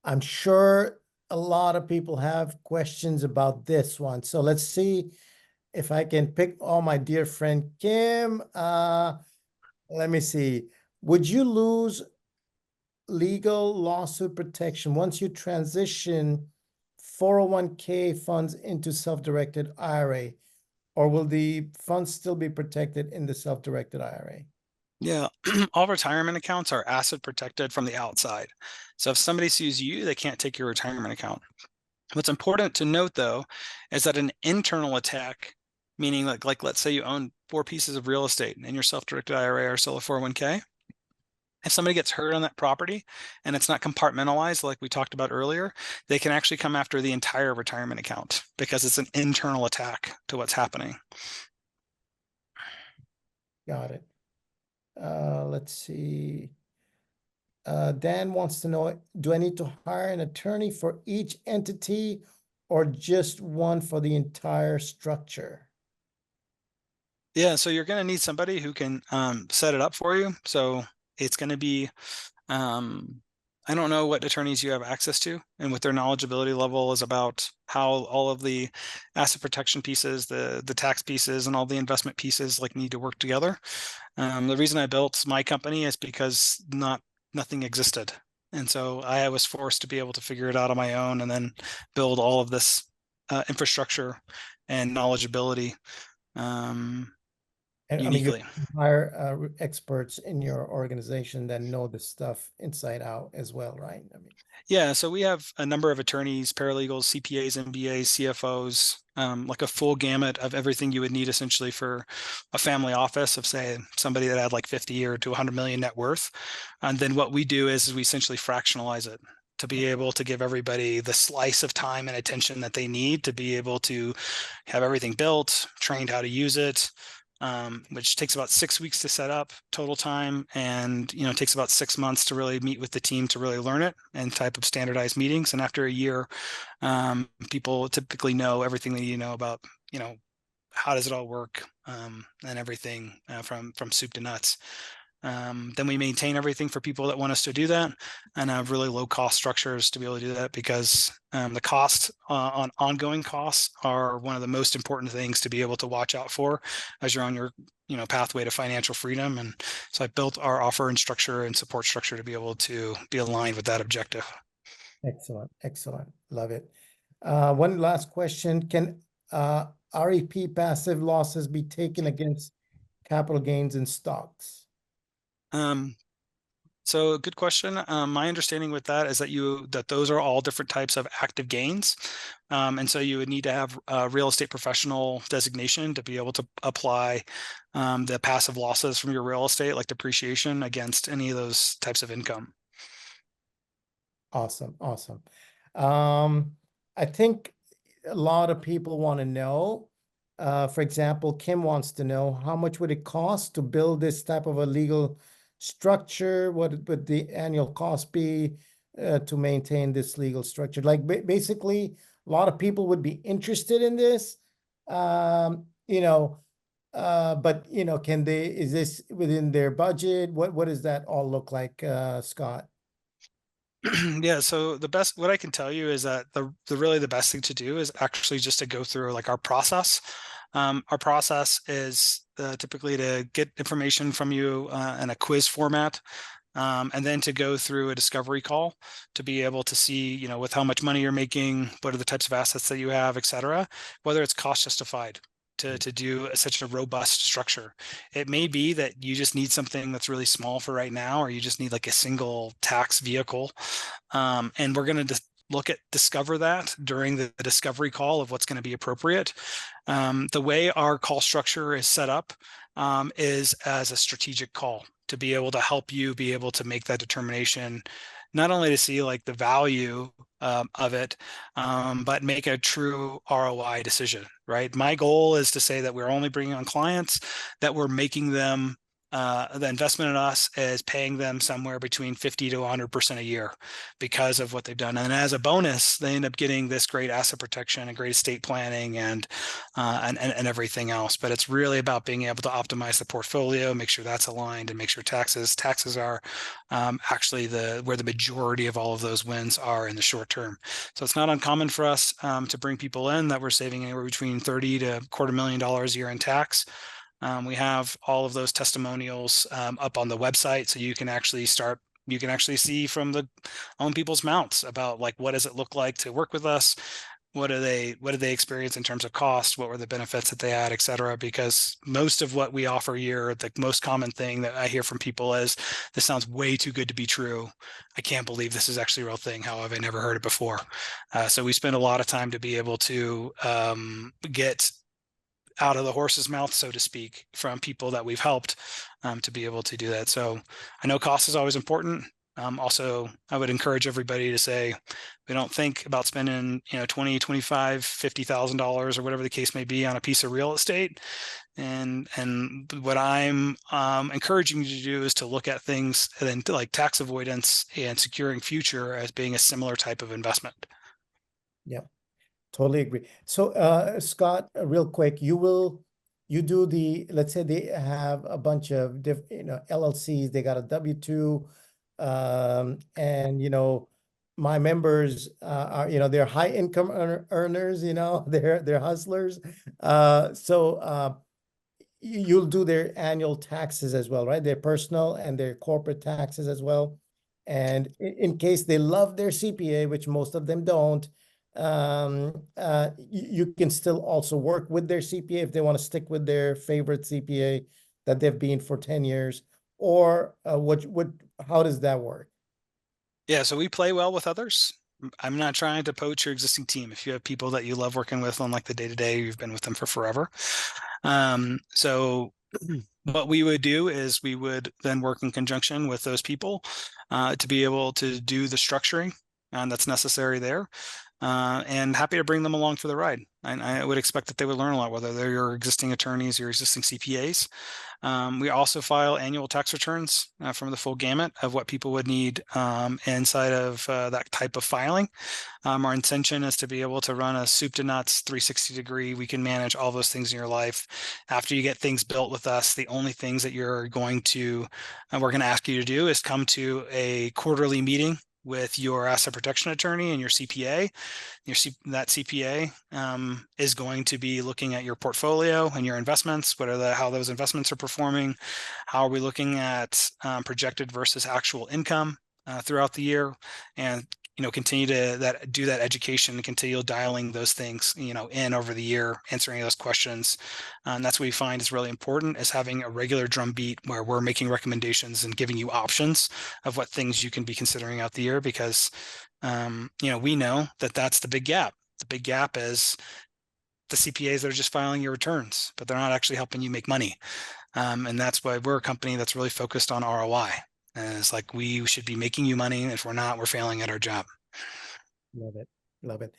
I'm sure a lot of people have questions about this one. So let's see if I can pick my dear friend Kim. Let me see. Would you lose legal lawsuit protection once you transition 401k funds into self-directed IRA, or will the funds still be protected in the self-directed IRA? Yeah, all retirement accounts are asset protected from the outside. So if somebody sues you, they can't take your retirement account. What's important to note, though, is that an internal attack, meaning like let's say you own 4 pieces of real estate and your self-directed IRA or still a 401k. If somebody gets hurt on that property and it's not compartmentalized like we talked about earlier, they can actually come after the entire retirement account because it's an internal attack to what's happening. Got it. Let's see. Dan wants to know, do I need to hire an attorney for each entity or just one for the entire structure? Yeah, so you're going to need somebody who can set it up for you. So it's going to be, I don't know what attorneys you have access to and what their knowledgeability level is about how all of the asset protection pieces, the tax pieces, and all the investment pieces like need to work together. The reason I built my company is because nothing existed. And so I was forced to be able to figure it out on my own and then build all of this infrastructure and knowledgeability. And I mean, you Uniquely. hire experts in your organization that know the stuff inside out as well, right? I mean, Yeah, so we have a number of attorneys, paralegals, CPAs, MBAs, CFOs, like a full gamut of everything you would need essentially for a family office of, say, somebody that had like 50 or to 100 million net worth. And then what we do is we essentially fractionalize it to be able to give everybody the slice of time and attention that they need to be able to have everything built, trained how to use it, which takes about 6 weeks to set up total time, and it takes about 6 months to really meet with the team to really learn it and type of standardized meetings. And after a year, people typically know everything they need to know about how does it all work, and everything from soup to nuts. Then we maintain everything for people that want us to do that, and have really low cost structures to be able to do that, because the cost on ongoing costs are one of the most important things to be able to watch out for as you're on your pathway to financial freedom. And so I built our offer and structure and support structure to be able to be aligned with that objective. excellent, excellent. Love it. One last question. Can REP passive losses be taken against capital gains in stocks? Um, So good question. My understanding with that is that those are all different types of active gains. And so you would need to have a real estate professional designation to be able to apply the passive losses from your real estate, like depreciation, against any of those types of income. Awesome, awesome. I think a lot of people want to know, for example, Kim wants to know how much would it cost to build this type of a legal structure? What would the annual cost be to maintain this legal structure? Like basically, a lot of people would be interested in this. Um, you know, but is this within their budget? What does that all look like, Scott? Yeah, so what I can tell you is that the really the best thing to do is actually just to go through like our process. Our process is typically to get information from you in a quiz format, and then to go through a discovery call to be able to see, with how much money you're making, what are the types of assets that you have, et cetera, whether it's cost justified to do such a robust structure. It may be that you just need something that's really small for right now, or you just need like a single tax vehicle. And we're going to discover that during the discovery call of what's going to be appropriate. The way our call structure is set up is as a strategic call to be able to help you be able to make that determination, not only to see like the value of it, but make a true ROI decision, right? My goal is to say that we're only bringing on clients that we're making them the investment in us is paying them somewhere between 50 to 100% a year because of what they've done. And as a bonus, they end up getting this great asset protection and great estate planning and everything else. But it's really about being able to optimize the portfolio, make sure that's aligned, and make sure taxes are actually where the majority of all of those wins are in the short term. So it's not uncommon for us to bring people in that we're saving anywhere between $30 to $250,000 a year in tax. We have all of those testimonials up on the website, so you can actually see from the own people's mouths about like, what does it look like to work with us? What did they experience in terms of cost? What were the benefits that they had, et cetera? Because most of what we offer here, the most common thing that I hear from people is, this sounds way too good to be true. I can't believe this is actually a real thing. How have I never heard it before? So we spend a lot of time to be able to get out of the horse's mouth, so to speak, from people that we've helped to be able to do that. So I know cost is always important. Also, I would encourage everybody to say, we don't think about spending, 20, 25, $50,000 or whatever the case may be on a piece of real estate. And what I'm encouraging you to do is to look at things and then like tax avoidance and securing future as being a similar type of investment. Yeah. Totally agree. So, Scott, real quick, you do let's say they have a bunch of LLCs, they got a W-2, and my members are, they're high income earners, they're hustlers. So you'll do their annual taxes as well, right? Their personal and their corporate taxes as well. And in case they love their CPA, which most of them don't, you can still also work with their CPA if they want to stick with their favorite CPA that they've been for 10 years, or how does that work? Yeah, so we play well with others. I'm not trying to poach your existing team. If you have people that you love working with on like the day-to-day, you've been with them for forever. So what we would do is we would then work in conjunction with those people to be able to do the structuring that's necessary there. And happy to bring them along for the ride. And I would expect that they would learn a lot, whether they're your existing attorneys, your existing CPAs. We also file annual tax returns from the full gamut of what people would need inside of that type of filing. Our intention is to be able to run a soup to nuts 360-degree. We can manage all those things in your life. After you get things built with us, the only things that we're going to ask you to do is come to a quarterly meeting with your asset protection attorney and your CPA. That CPA is going to be looking at your portfolio and your investments. How those investments are performing? How are we looking at projected versus actual income throughout the year? And continue to do that education and continue dialing those things in over the year, answering those questions. And that's what we find is really important, is having a regular drumbeat where we're making recommendations and giving you options of what things you can be considering out the year, because we know that that's the big gap. The big gap is the CPAs that are just filing your returns, but they're not actually helping you make money. And that's why we're a company that's really focused on ROI. And it's like, we should be making you money. If we're not, we're failing at our job. Love it. Love it.